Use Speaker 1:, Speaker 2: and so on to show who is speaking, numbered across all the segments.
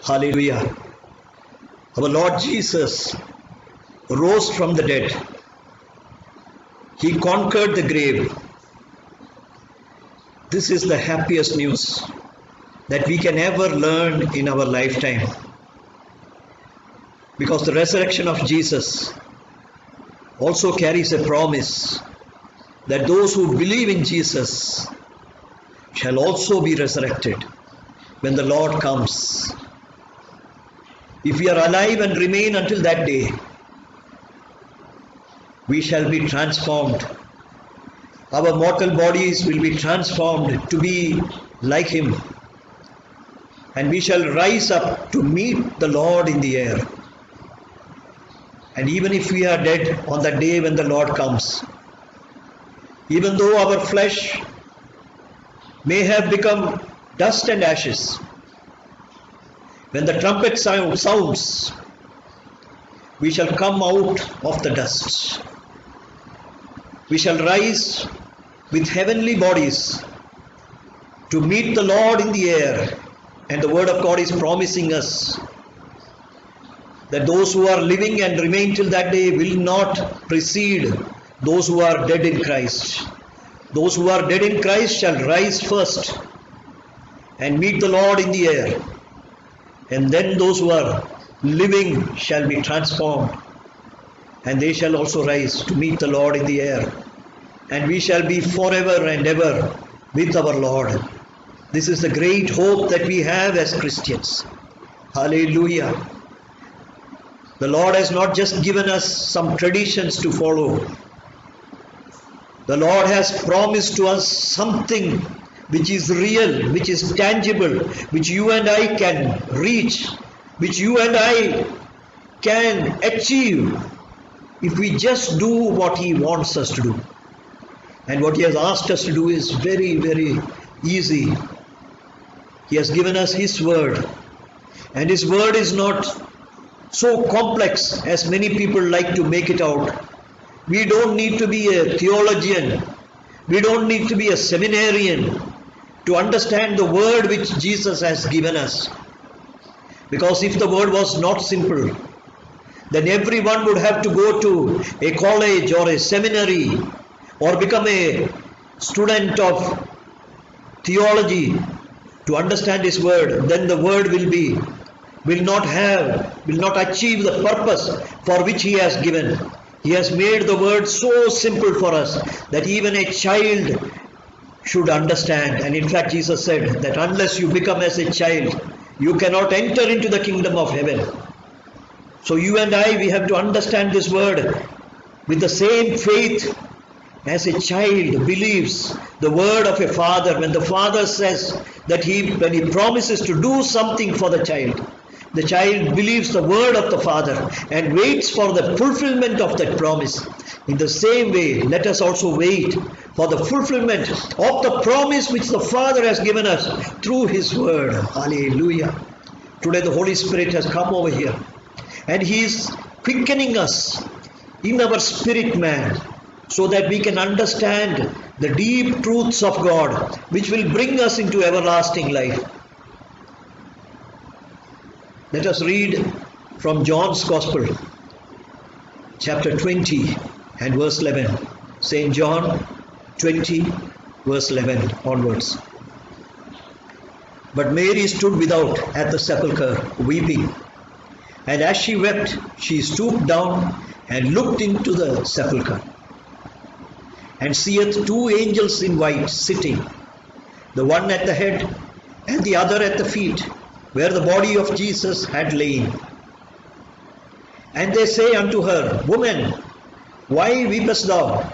Speaker 1: Hallelujah. Our Lord Jesus rose from the dead. He conquered the grave. This is the happiest news that we can ever learn in our lifetime. Because the resurrection of Jesus also carries a promise that those who believe in Jesus shall also be resurrected when the Lord comes. If we are alive and remain until that day, we shall be transformed. Our mortal bodies will be transformed to be like Him, and we shall rise up to meet the Lord in the air. And even if we are dead on that day when the Lord comes, even though our flesh may have become dust and ashes, when the trumpet sounds, we shall come out of the dust. We shall rise with heavenly bodies to meet the Lord in the air. And the Word of God is promising us that those who are living and remain till that day will not precede those who are dead in Christ. Those who are dead in Christ shall rise first and meet the Lord in the air. And then those who are living shall be transformed, and they shall also rise to meet the Lord in the air. And we shall be forever and ever with our Lord. This is the great hope that we have as Christians. Hallelujah. The Lord has not just given us some traditions to follow. The Lord has promised to us something which is real, which is tangible, which you and I can reach, which you and I can achieve if we just do what He wants us to do. And what He has asked us to do is very, very easy. He has given us His Word, and His Word is not so complex as many people like to make it out. We don't need to be a theologian. We don't need to be a seminarian to understand the Word which Jesus has given us. Because if the Word was not simple, then everyone would have to go to a college or a seminary or become a student of theology to understand His Word. Then the Word will not achieve the purpose for which He has given. He has made the Word so simple for us that even a child should understand. And in fact, Jesus said that unless you become as a child, you cannot enter into the kingdom of heaven. So you and I, we have to understand this Word with the same faith as a child believes the word of a father. When the father says that when he promises to do something for the child believes the word of the father and waits for the fulfillment of that promise. In the same way, let us also wait for the fulfillment of the promise which the Father has given us through His Word. Hallelujah. Today the Holy Spirit has come over here, and He is quickening us in our spirit man, so that we can understand the deep truths of God, which will bring us into everlasting life. Let us read from John's Gospel, chapter 20 and verse 11. St. John 20, verse 11 onwards. But Mary stood without at the sepulchre, weeping. And as she wept, she stooped down and looked into the sepulchre, and seeth two angels in white sitting, the one at the head and the other at the feet, where the body of Jesus had lain. And they say unto her, Woman, why weepest thou?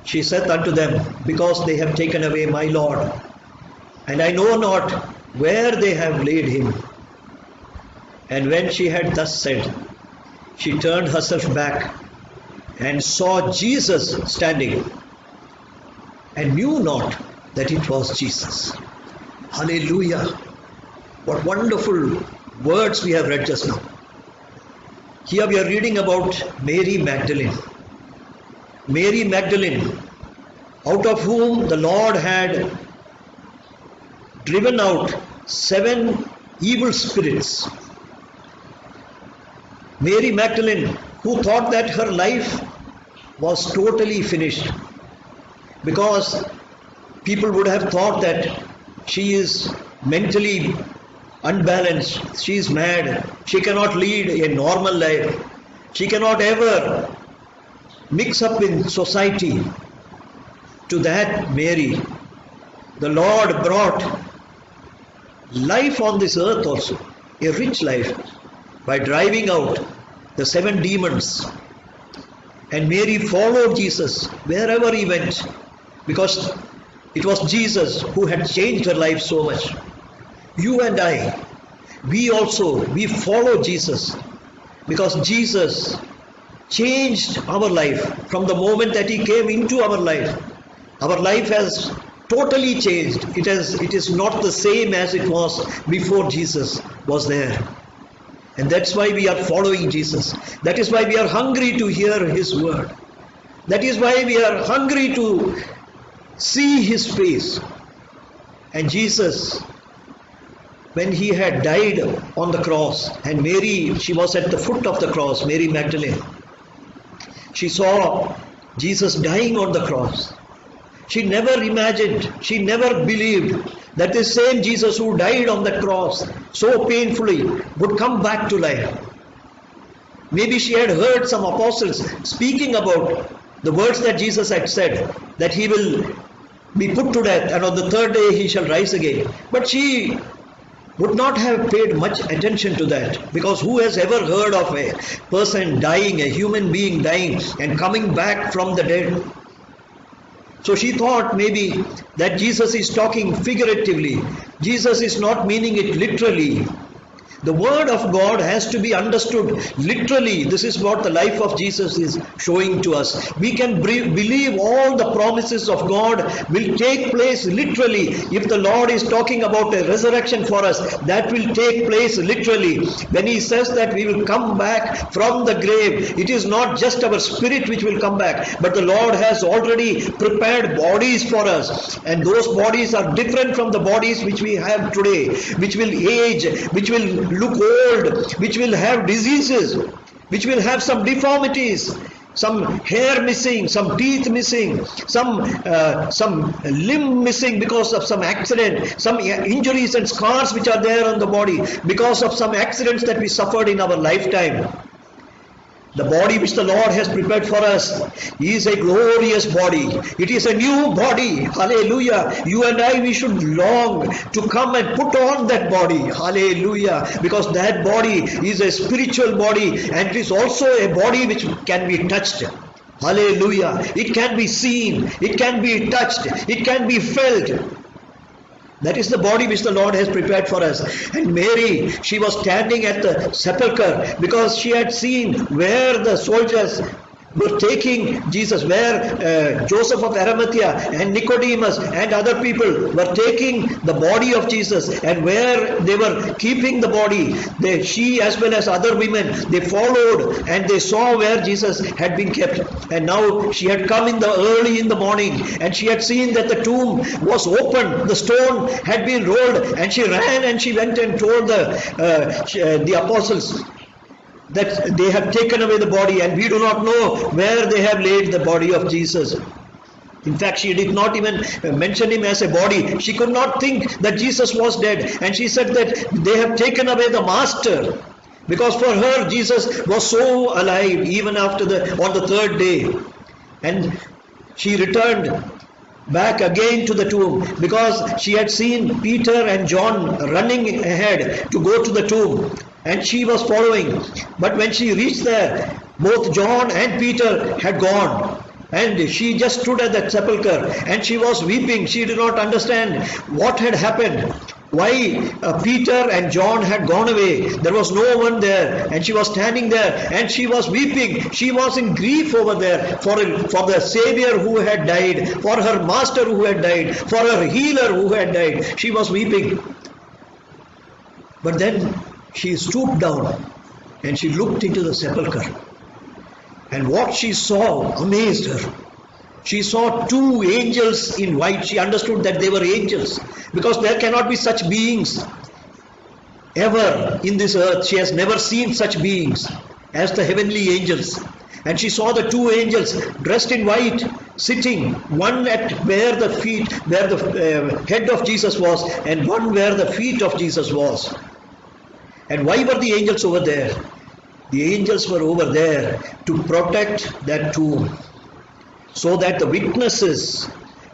Speaker 1: She saith unto them, Because they have taken away my Lord, and I know not where they have laid him. And when she had thus said, she turned herself back and saw Jesus standing, and knew not that it was Jesus. Hallelujah. What wonderful words we have read just now. Here we are reading about Mary Magdalene. Mary Magdalene, out of whom the Lord had driven out 7 evil spirits. Mary Magdalene, who thought that her life was totally finished, because people would have thought that she is mentally unbalanced, she is mad, she cannot lead a normal life, she cannot ever mix up in society. To that Mary, the Lord brought life on this earth also, a rich life, by driving out the 7 demons. And Mary followed Jesus wherever he went, because it was Jesus who had changed her life so much. You and I, we follow Jesus, because Jesus changed our life from the moment that he came into our life. Our life has totally changed. It is not the same as it was before Jesus was there. And that's why we are following Jesus. That is why we are hungry to hear his word. That is why we are hungry to see his face. And Jesus, when he had died on the cross, and Mary, she was at the foot of the cross, Mary Magdalene, she saw Jesus dying on the cross. She never imagined, she never believed that the same Jesus who died on the cross so painfully would come back to life. Maybe she had heard some apostles speaking about the words that Jesus had said, that he will be put to death and on the 3rd day he shall rise again. But she would not have paid much attention to that, because who has ever heard of a person dying, a human being dying and coming back from the dead? So she thought maybe that Jesus is talking figuratively. Jesus is not meaning it literally. The word of God has to be understood literally. This is what the life of Jesus is showing to us. We can believe all the promises of God will take place literally. If the Lord is talking about a resurrection for us, that will take place literally. When he says that we will come back from the grave, it is not just our spirit which will come back, but the Lord has already prepared bodies for us, and those bodies are different from the bodies which we have today, which will age, which will look old, which will have diseases, which will have some deformities, some hair missing, some teeth missing, some limb missing because of some accident, some injuries and scars which are there on the body because of some accidents that we suffered in our lifetime. The body which the Lord has prepared for us is a glorious body. It is a new body. Hallelujah. You and I, we should long to come and put on that body. Hallelujah. Because that body is a spiritual body, and it is also a body which can be touched. Hallelujah. It can be seen. It can be touched. It can be felt. That is the body which the Lord has prepared for us. And Mary, she was standing at the sepulchre because she had seen where the soldiers were taking Jesus, where Joseph of Arimathea and Nicodemus and other people were taking the body of Jesus, and where they were keeping the body. She as well as other women, they followed and they saw where Jesus had been kept. And now she had come early in the morning, and she had seen that the tomb was open, the stone had been rolled, and she ran and she went and told the apostles that they have taken away the body, and we do not know where they have laid the body of Jesus. In fact, she did not even mention him as a body. She could not think that Jesus was dead, and she said that they have taken away the master, because for her Jesus was so alive even after on the 3rd day. And she returned back again to the tomb because she had seen Peter and John running ahead to go to the tomb, and she was following. But when she reached there, both John and Peter had gone, and she just stood at that sepulchre and she was weeping. She did not understand what had happened, why Peter and John had gone away. There was no one there, and she was standing there and she was weeping. She was in grief over there for the Savior who had died, for her master who had died, for her healer who had died. She was weeping. But then she stooped down and she looked into the sepulchre, and what she saw amazed her. She saw 2 angels in white. She understood that they were angels, because there cannot be such beings. ever in this earth. She has never seen such beings as the heavenly angels. And she saw the two angels dressed in white, sitting, one at where the head of Jesus was, and one where the feet of Jesus was. And why were the angels over there? The angels were over there to protect that tomb, so that the witnesses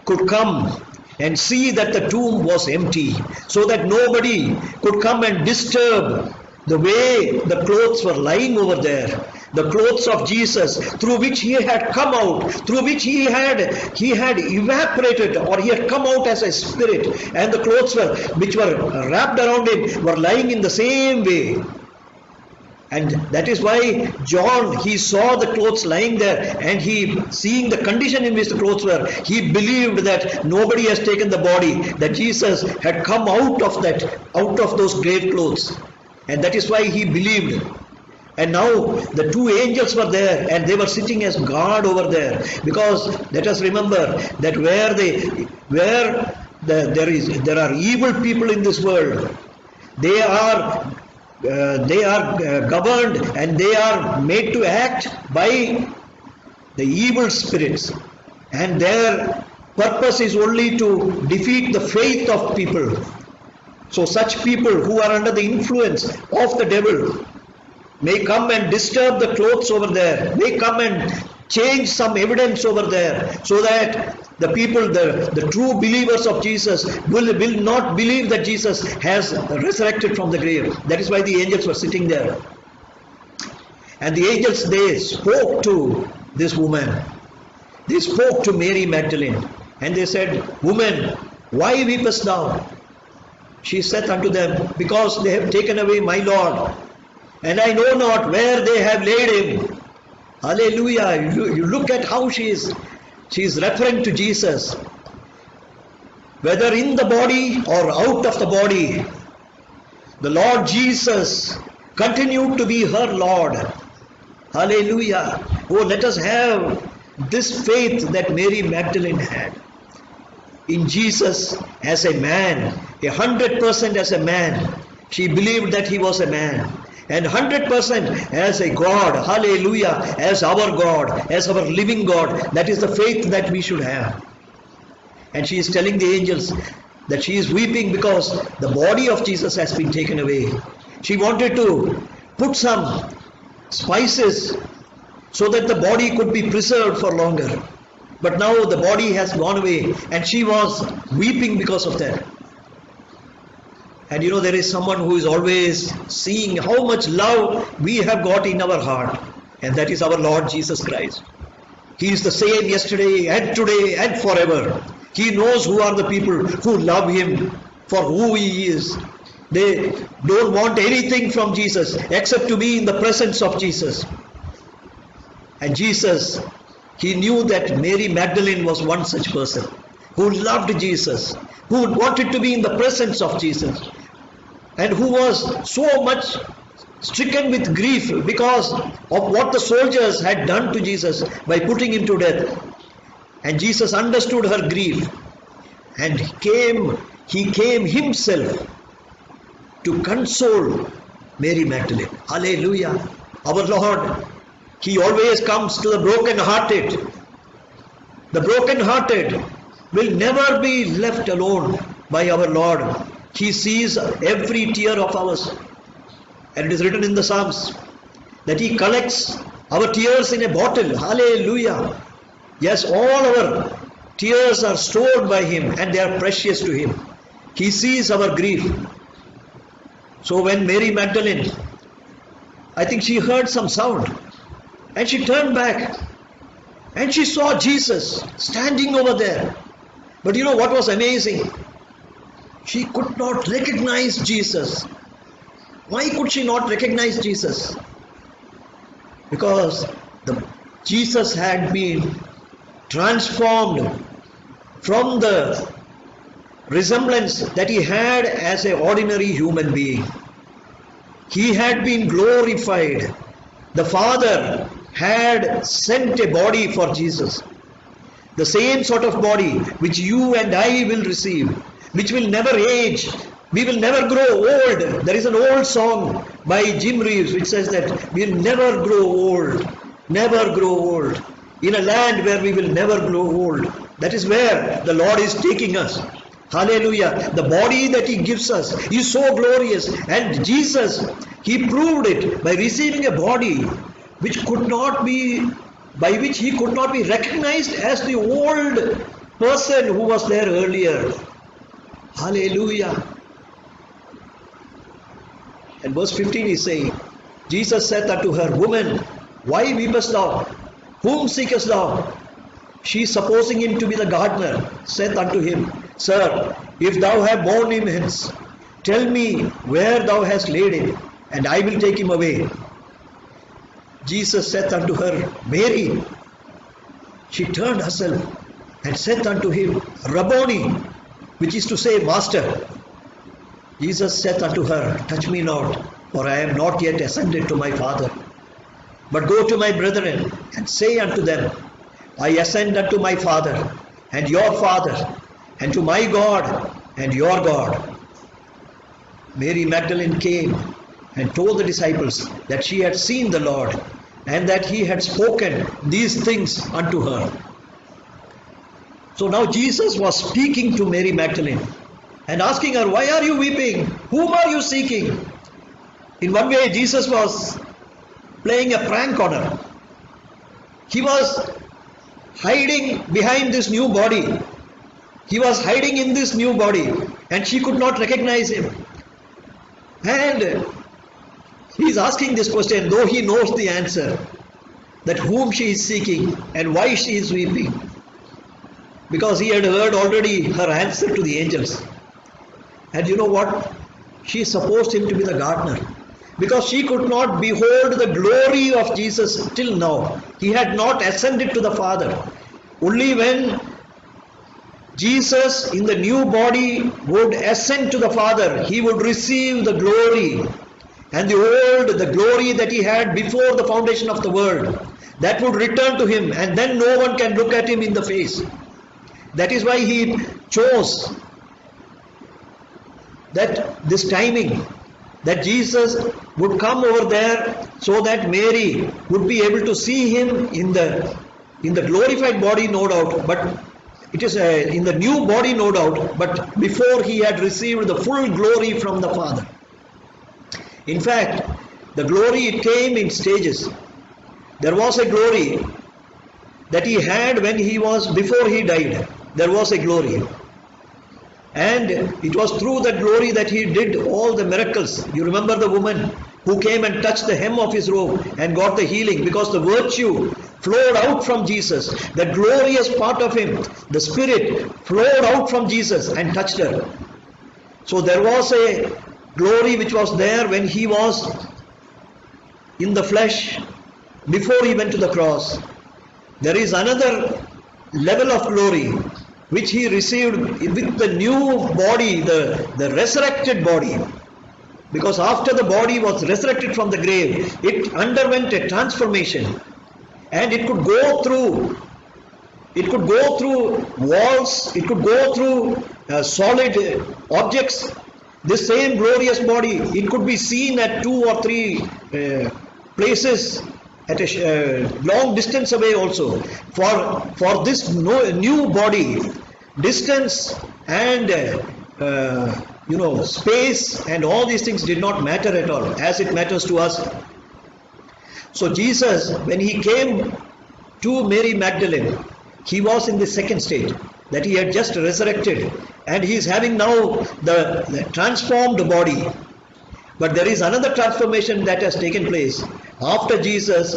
Speaker 1: could come and see that the tomb was empty, so that nobody could come and disturb the way the clothes were lying over there, the clothes of Jesus, through which he had come out, through which he had evaporated, or he had come out as a spirit, and the clothes which were wrapped around him were lying in the same way. And that is why John, he saw the clothes lying there, and he, seeing the condition in which the clothes were, he believed that nobody has taken the body, that Jesus had come out of those grave clothes. And that is why he believed. And now the two angels were there, and they were sitting as guard over there, because let us remember that there are evil people in this world. They are governed, and they are made to act by the evil spirits, and their purpose is only to defeat the faith of people. So such people who are under the influence of the devil may come and disturb the clothes over there, may come and change some evidence over there, so that the people, the true believers of Jesus will not believe that Jesus has resurrected from the grave. That is why the angels were sitting there. And the angels, they spoke to this woman. They spoke to Mary Magdalene, and they said, "Woman, why weepest thou?" She said unto them, "Because they have taken away my Lord, and I know not where they have laid him." Hallelujah. You look at how she is referring to Jesus. Whether in the body or out of the body, the Lord Jesus continued to be her Lord. Hallelujah. Oh, let us have this faith that Mary Magdalene had in Jesus as a man, 100% as a man. She believed that he was a man, and 100% as a God. Hallelujah. As our God, as our living God. That is the faith that we should have. And she is telling the angels that she is weeping because the body of Jesus has been taken away. She wanted to put some spices so that the body could be preserved for longer. But now the body has gone away, and she was weeping because of that. And you know, there is someone who is always seeing how much love we have got in our heart, and that is our Lord Jesus Christ. He is the same yesterday and today and forever. He knows who are the people who love him for who he is. They don't want anything from Jesus except to be in the presence of Jesus. And Jesus, he knew that Mary Magdalene was one such person who loved Jesus, who wanted to be in the presence of Jesus, and who was so much stricken with grief because of what the soldiers had done to Jesus by putting him to death. And Jesus understood her grief, and he came himself to console Mary Magdalene. Hallelujah. Our Lord, he always comes to the broken-hearted. The broken-hearted will never be left alone by our Lord. He sees every tear of ours. And it is written in the Psalms that he collects our tears in a bottle. Hallelujah. Yes, all our tears are stored by him, and they are precious to him. He sees our grief. So when Mary Magdalene, I think she heard some sound, and she turned back, and she saw Jesus standing over there. But you know what was amazing? She could not recognize Jesus. Why could she not recognize Jesus? Because Jesus had been transformed from the resemblance that he had as an ordinary human being. He had been glorified. The Father had sent a body for Jesus. The same sort of body which you and I will receive, which will never age, We will never grow old. There is an old song by Jim Reeves which says that we will never grow old. Never grow old. In a land where we will never grow old. That is where the Lord is taking us. Hallelujah. The body that He gives us is so glorious. And Jesus, He proved it by receiving a body which could not be, by which He could not be recognized as the old person who was there earlier. Hallelujah. And verse 15 is saying, Jesus said unto her, Woman, why weepest thou? Whom seekest thou? She, supposing him to be the gardener, said unto him, Sir, if thou have borne him hence, tell me where thou hast laid him, and I will take him away. Jesus said unto her, Mary. She turned herself and said unto him, Rabboni, which is to say, Master. Jesus said unto her, Touch me not, for I am not yet ascended to my Father. But go to my brethren, and say unto them, I ascend unto my Father, and your Father, and to my God, and your God. Mary Magdalene came and told the disciples that she had seen the Lord, and that He had spoken these things unto her. So now Jesus was speaking to Mary Magdalene, and asking her, Why are you weeping? Whom are you seeking? In one way, Jesus was playing a prank on her. He was hiding behind this new body. He was hiding in this new body, and she could not recognize Him. And He is asking this question, though He knows the answer, that whom she is seeking and why she is weeping. Because He had heard already her answer to the angels. And you know what? She supposed Him to be the gardener, because she could not behold the glory of Jesus till now. He had not ascended to the Father. Only when Jesus in the new body would ascend to the Father, He would receive the glory. And the glory that He had before the foundation of the world, that would return to Him, and then no one can look at Him in the face. That is why He chose that this timing, that Jesus would come over there so that Mary would be able to see Him in the glorified body, no doubt, but it is in the new body, no doubt, but before He had received the full glory from the Father. In fact, the glory, it came in stages. There was a glory that He had before He died. There was a glory. And it was through that glory that He did all the miracles. You remember the woman who came and touched the hem of His robe and got the healing, because the virtue flowed out from Jesus. The glorious part of Him, the Spirit, flowed out from Jesus and touched her. So there was a glory which was there when He was in the flesh before He went to the cross. There is another level of glory which He received with the new body, the resurrected body. Because after the body was resurrected from the grave, it underwent a transformation, and it could go through walls, it could go through solid objects. The same glorious body, it could be seen at 2 or 3 places at a long distance away also. For this new body, distance and space and all these things did not matter at all, as it matters to us. So Jesus, when He came to Mary Magdalene, He was in the second state, that He had just resurrected, and He is having now the transformed body. But there is another transformation that has taken place after Jesus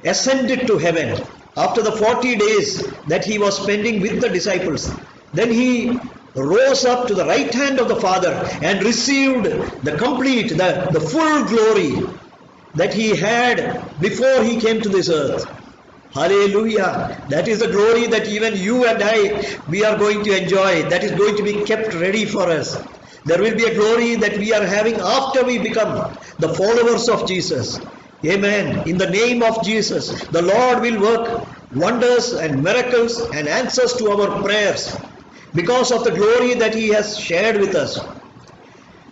Speaker 1: ascended to heaven, after the 40 days that He was spending with the disciples. Then He rose up to the right hand of the Father and received the complete, the full glory that He had before He came to this earth. Hallelujah! That is the glory that even you and I, we are going to enjoy. That is going to be kept ready for us. There will be a glory that we are having after we become the followers of Jesus. Amen. In the name of Jesus, the Lord will work wonders and miracles and answers to our prayers because of the glory that He has shared with us.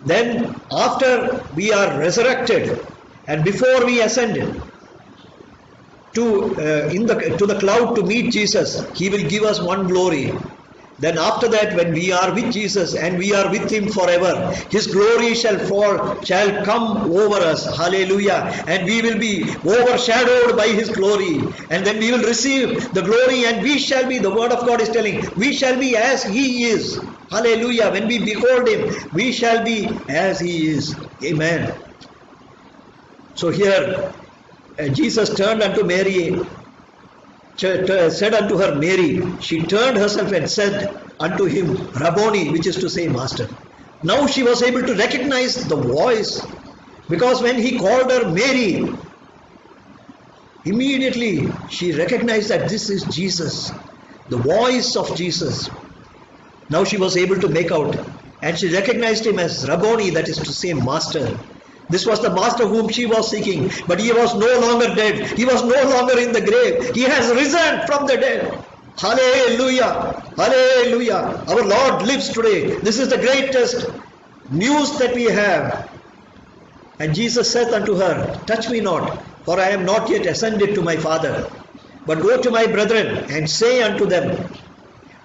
Speaker 1: Then after we are resurrected and before we ascend to the cloud to meet Jesus, He will give us one glory. Then after that, when we are with Jesus and we are with Him forever, His glory shall come over us. Hallelujah. And we will be overshadowed by His glory. And then we will receive the glory, and we shall be, the word of God is telling, we shall be as He is. Hallelujah. When we behold Him, we shall be as He is. Amen. So here, Jesus turned unto Mary, said unto her, Mary. She turned herself and said unto Him, Rabboni, which is to say, Master. Now she was able to recognize the voice, because when He called her Mary, immediately she recognized that this is Jesus, the voice of Jesus. Now she was able to make out, and she recognized Him as Rabboni, that is to say, Master. This was the Master whom she was seeking, but He was no longer dead. He was no longer in the grave. He has risen from the dead. Hallelujah. Hallelujah. Our Lord lives today. This is the greatest news that we have. And Jesus said unto her, Touch me not, for I am not yet ascended to my Father. But go to my brethren and say unto them,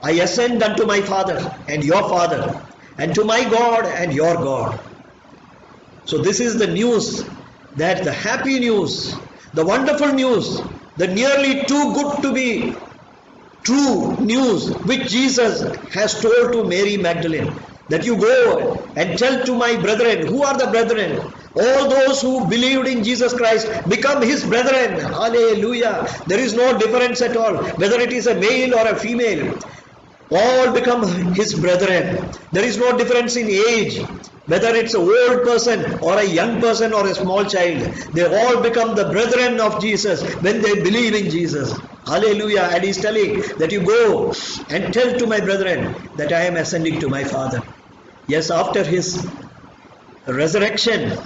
Speaker 1: I ascend unto my Father and your Father, and to my God and your God. So this is the news, that the happy news, the wonderful news, the nearly too good to be true news which Jesus has told to Mary Magdalene, that you go and tell to my brethren. Who are the brethren? All those who believed in Jesus Christ become His brethren. Hallelujah. There is no difference at all, whether it is a male or a female. All become His brethren. There is no difference in age, whether it's an old person or a young person or a small child. They all become the brethren of Jesus when they believe in Jesus. Hallelujah. And He's telling that you go and tell to my brethren that I am ascending to my Father. Yes, after His resurrection,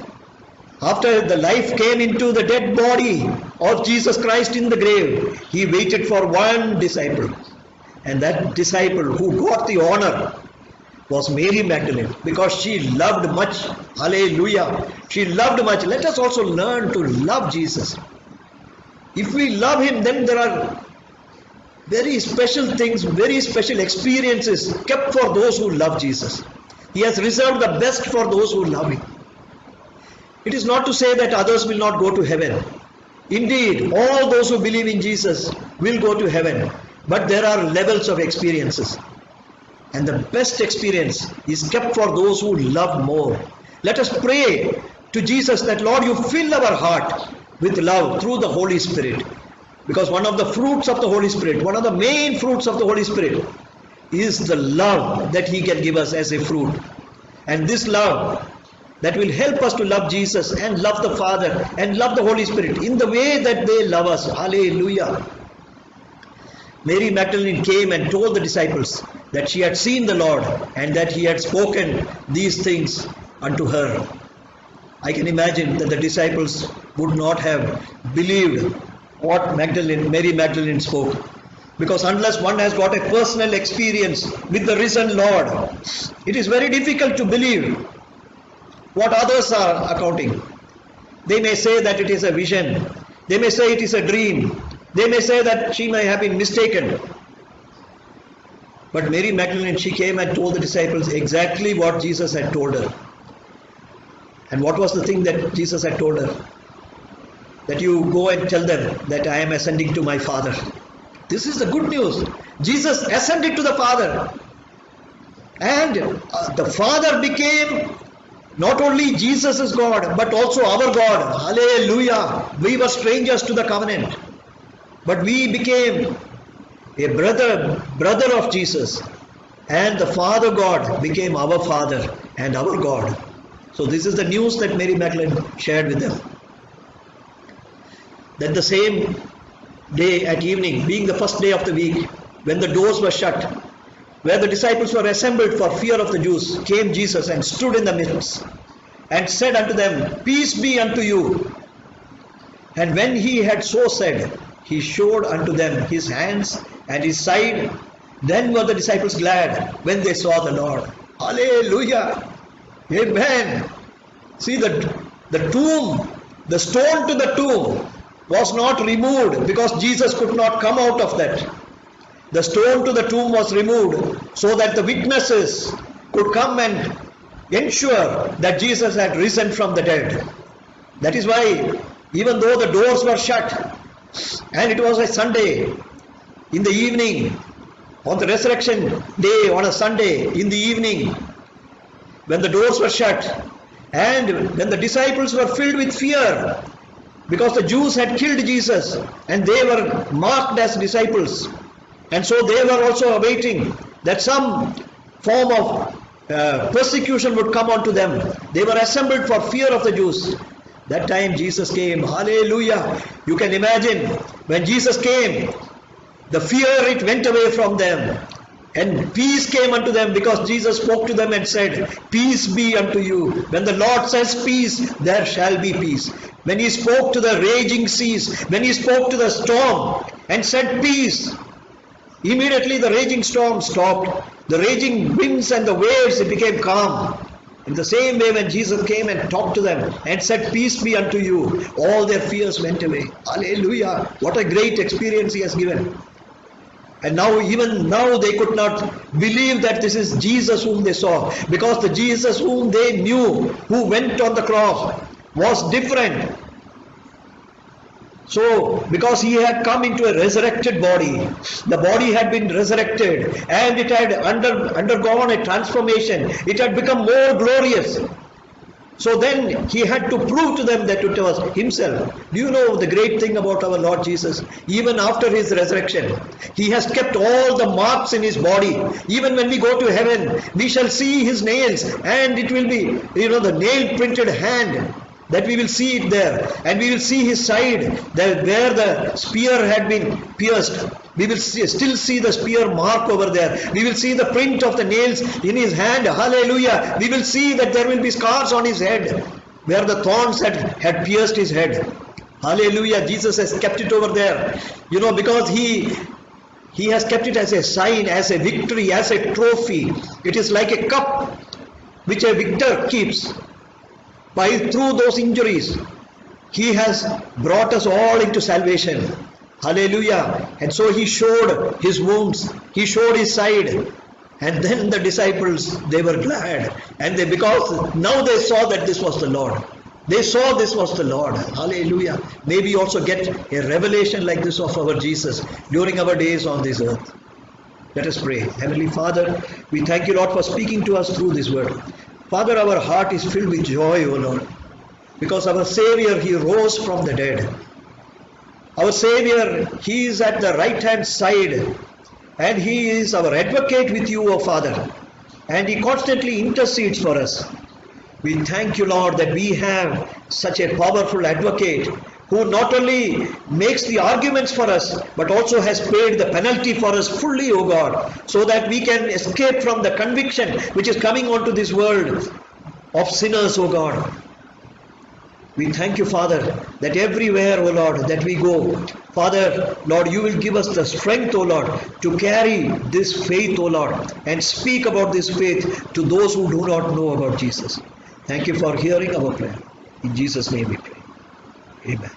Speaker 1: after the life came into the dead body of Jesus Christ in the grave, He waited for one disciple. And that disciple who got the honor was Mary Magdalene, because she loved much. Hallelujah. She loved much. Let us also learn to love Jesus. If we love Him, then there are very special things, very special experiences kept for those who love Jesus. He has reserved the best for those who love Him. It is not to say that others will not go to heaven. Indeed, all those who believe in Jesus will go to heaven. But there are levels of experiences. And the best experience is kept for those who love more. Let us pray to Jesus that, Lord, you fill our heart with love through the Holy Spirit. Because one of the fruits of the Holy Spirit, one of the main fruits of the Holy Spirit, is the love that He can give us as a fruit. And this love that will help us to love Jesus and love the Father and love the Holy Spirit in the way that they love us. Hallelujah. Mary Magdalene came and told the disciples that she had seen the Lord and that He had spoken these things unto her. I can imagine that the disciples would not have believed what Mary Magdalene spoke. Because unless one has got a personal experience with the risen Lord, it is very difficult to believe what others are accounting. They may say that it is a vision. They may say it is a dream. They may say that she may have been mistaken. But Mary Magdalene, she came and told the disciples exactly what Jesus had told her. And what was the thing that Jesus had told her? That you go and tell them that I am ascending to my Father. This is the good news. Jesus ascended to the Father. And the Father became not only Jesus' God, but also our God. Hallelujah. We were strangers to the covenant. But we became a brother of Jesus. And the Father God became our Father and our God. So this is the news that Mary Magdalene shared with them. Then the same day at evening, being the first day of the week, when the doors were shut, where the disciples were assembled for fear of the Jews, came Jesus and stood in the midst and said unto them, Peace be unto you. And when He had so said, He showed unto them His hands and His side. Then were the disciples glad when they saw the Lord. Hallelujah. Amen. See, the tomb, the stone to the tomb was not removed because Jesus could not come out of that. The stone to the tomb was removed so that the witnesses could come and ensure that Jesus had risen from the dead. That is why, even though the doors were shut and it was a Sunday in the evening, on the resurrection day, on a Sunday in the evening, when the doors were shut and when the disciples were filled with fear because the Jews had killed Jesus and they were marked as disciples, and so they were also awaiting that some form of persecution would come onto them. They were assembled for fear of the Jews. That time Jesus came. Hallelujah. You can imagine when Jesus came, the fear, it went away from them, and peace came unto them because Jesus spoke to them and said, peace be unto you. When the Lord says peace, there shall be peace. When he spoke to the raging seas, when he spoke to the storm and said peace, immediately the raging storm stopped. The raging winds and the waves, it became calm. In the same way, when Jesus came and talked to them and said, peace be unto you, all their fears went away. Hallelujah. What a great experience he has given. And now, even now, they could not believe that this is Jesus whom they saw, because the Jesus whom they knew, who went on the cross, was different. So, because he had come into a resurrected body, the body had been resurrected and it had undergone a transformation. It had become more glorious. So then he had to prove to them that it was himself. Do you know the great thing about our Lord Jesus? Even after his resurrection, he has kept all the marks in his body. Even when we go to heaven, we shall see his nails, and it will be, the nail printed hand, that we will see it there, and we will see his side, that where the spear had been pierced. We will still see the spear mark over there. We will see the print of the nails in his hand. Hallelujah. We will see that there will be scars on his head where the thorns had pierced his head. Hallelujah. Jesus has kept it over there. Because he has kept it as a sign, as a victory, as a trophy. It is like a cup which a victor keeps. Through those injuries, he has brought us all into salvation. Hallelujah. And so he showed his wounds, he showed his side, and then the disciples, they were glad, and because now they saw that this was the Lord. They saw this was the Lord. Hallelujah. May we also get a revelation like this of our Jesus during our days on this earth. Let us pray. Heavenly Father, we thank you, Lord, for speaking to us through this word. Father, our heart is filled with joy, O Lord, because our Savior, he rose from the dead. Our Savior, he is at the right hand side, and he is our advocate with you, O Father, and he constantly intercedes for us. We thank you, Lord, that we have such a powerful advocate who not only makes the arguments for us, but also has paid the penalty for us fully, O God, so that we can escape from the conviction which is coming onto this world of sinners, O God. We thank you, Father, that everywhere, O Lord, that we go, Father, Lord, you will give us the strength, O Lord, to carry this faith, O Lord, and speak about this faith to those who do not know about Jesus. Thank you for hearing our prayer. In Jesus' name we pray. Amen.